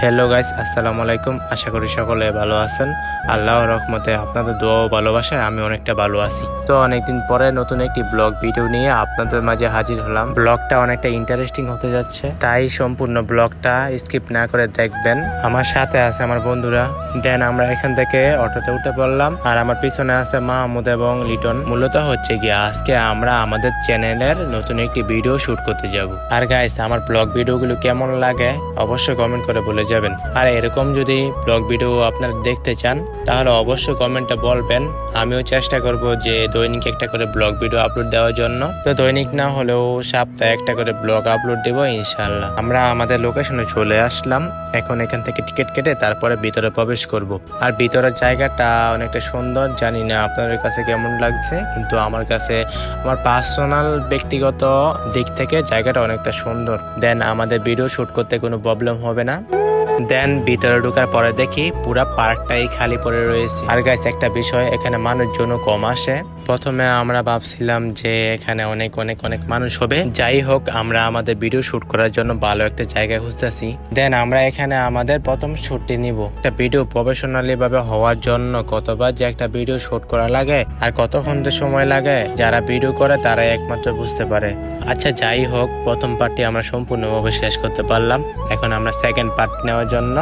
Hello guys, আসসালামু আলাইকুম। আশা করি সকলে ভালো আছেন। আল্লাহর রহমতে আপনাদের দোয়া ও ভালোবাসায় আমি অনেকটা ভালো আছি। তো অনেকদিন পরে নতুন একটি ব্লগ ভিডিও নিয়ে আপনাদের মাঝে হাজির হলাম। ব্লগটা অনেকটা ইন্টারেস্টিং হতে যাচ্ছে, তাই সম্পূর্ণ ব্লগটা স্কিপ না করে দেখবেন। আমার সাথে আছে আমার বন্ধুরা। দেন আমরা এখান থেকে অটোতে উঠে পড়লাম, আর আমার পিছনে আছে মাহমুদ এবং লিটন। মূলত হচ্ছে গিয়ে আজকে আমরা আমাদের চ্যানেলের নতুন একটি ভিডিও শুট করতে যাব। আর গাইস, আমার ব্লগ ভিডিওগুলো কেমন লাগে অবশ্যই কমেন্ট করে বলে যাবেন। আর এরকম যদি ব্লগ ভিডিও আপনারা দেখতে চান তাহলে অবশ্যই কমেন্টে বলবেন। আমিও চেষ্টা করব যে দৈনিক একটা করে ব্লগ ভিডিও আপলোড দেওয়ার জন্য। তো দৈনিক না হলেও সপ্তাহে একটা করে ব্লগ আপলোড দেব ইনশাআল্লাহ। আমরা আমাদের লোকেশনে চলে আসলাম। এখন এখান থেকে টিকিট কেটে তারপরে ভিতরে প্রবেশ করব। আর ভিতরের জায়গাটা অনেকটা সুন্দর, জানি না আপনাদের কাছে কেমন লাগছে, কিন্তু আমার কাছে আমার পার্সোনাল ব্যক্তিগত দিক থেকে জায়গাটা অনেকটা সুন্দর। দেন আমাদের ভিডিও শুট করতে কোনো প্রবলেম হবে না। দেন ভিতরে ঢোকার পরে দেখি পুরা পার্কটাই খালি পড়ে রয়েছে। আর গাইস, একটা বিষয়, এখানে মানুষজনও কম আসে। প্রথমে আমরা ভাবছিলাম যে এখানে অনেক অনেক অনেক মানুষ হবে। যাই হোক, আমরা আমাদের ভিডিও শুট করার জন্য ভালো একটা জায়গা খুঁজতেছি। দেন আমরা এখানে আমাদের প্রথম শুটটি নিব। একটা ভিডিও প্রফেশনালি ভাবে হওয়ার জন্য কতবার যে একটা ভিডিও শুট করা লাগে আর কতক্ষণ সময় লাগে, যারা ভিডিও করে তারাই একমাত্র বুঝতে পারে। আচ্ছা, যাই হোক, প্রথম পার্টটি আমরা সম্পূর্ণভাবে শেষ করতে পারলাম। এখন আমরা সেকেন্ড পার্ট নেওয়ার জন্য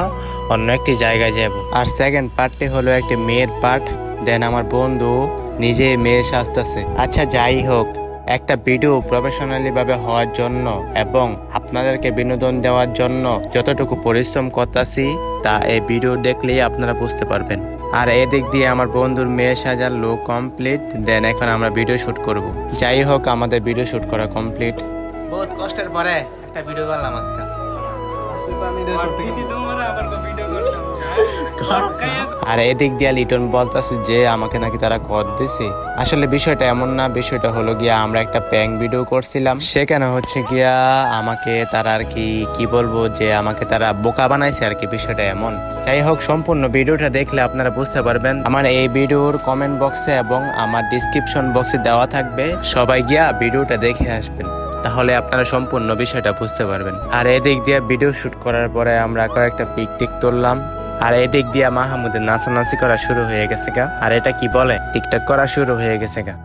অন্য একটি জায়গায় যাব। আর সেকেন্ড পার্টটি হলো একটি মেয়ের পার্ট। দেন আমার বন্ধু নিজে মেয়ে সাজতেছে। আচ্ছা, যাই হোক, একটা ভিডিও প্রফেশনালি ভাবে হওয়ার জন্য এবং আপনাদেরকে বিনোদন দেওয়ার জন্য যতটুকু পরিশ্রম করতেছি তা এই ভিডিও দেখলেই আপনারা বুঝতে পারবেন। আর এদিক দিয়ে আমার বন্ধুর মেয়ে সাজার লুক কমপ্লিট। দেন এখন আমরা ভিডিও শুট করব। যাই হোক, আমাদের ভিডিও শুট করা কমপ্লিট। বহুত কষ্টের পরে একটা ভিডিও করলাম আজকে। আর এদিক দিয়ে লিটন বলতেছে যে আমাকে নাকি তারা কর দিছে। আসলে বিষয়টা এমন না, বিষয়টা হলো গিয়া আমরা একটা প্র্যাঙ্ক ভিডিও করছিলাম, সেখানে হচ্ছে গিয়া আমাকে তারা আর কি বলবো যে আমাকে তারা বোকা বানাইছে আর কি, বিষয়টা এমন। যাই হোক, সম্পূর্ণ ভিডিওটা দেখলে আপনারা বুঝতে পারবেন। আমার এই ভিডিওর কমেন্ট বক্সে এবং আমার ডিসক্রিপশন বক্সে দেওয়া থাকবে, সবাই গিয়া ভিডিওটা দেখে আসবেন, তাহলে আপনারা সম্পূর্ণ বিষয়টা বুঝতে পারবেন। আর এদিক দিয়ে ভিডিও শুট করার পরে আমরা কয়েকটা পিক টিক তুললাম। আর এদিক দিয়ে মাহমুদের নাচানাচি করা শুরু হয়ে গেছে গা। আর এটা কি বলে, টিকটক করা শুরু হয়ে গেছে গা।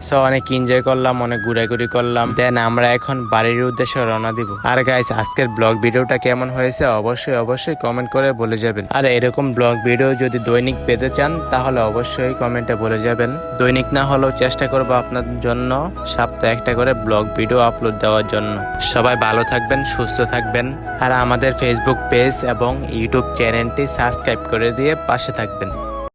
সো অনেক এনজয় করলাম, অনেক ঘুরাঘুরি করলাম। দেন আমরা এখন বাড়ির উদ্দেশ্যে রওনা দিব। আর গাইস, আজকের ব্লগ ভিডিওটা কেমন হয়েছে অবশ্যই কমেন্ট করে বলে যাবেন। আর এরকম ব্লগ ভিডিও যদি দৈনিক পেতে চান তাহলে অবশ্যই কমেন্টে বলে যাবেন। দৈনিক না হলেও চেষ্টা করবো আপনাদের জন্য সপ্তাহে একটা করে ব্লগ ভিডিও আপলোড দেওয়ার জন্য। সবাই ভালো থাকবেন, সুস্থ থাকবেন। আর আমাদের ফেসবুক পেজ এবং ইউটিউব চ্যানেলটি সাবস্ক্রাইব করে দিয়ে পাশে থাকবেন।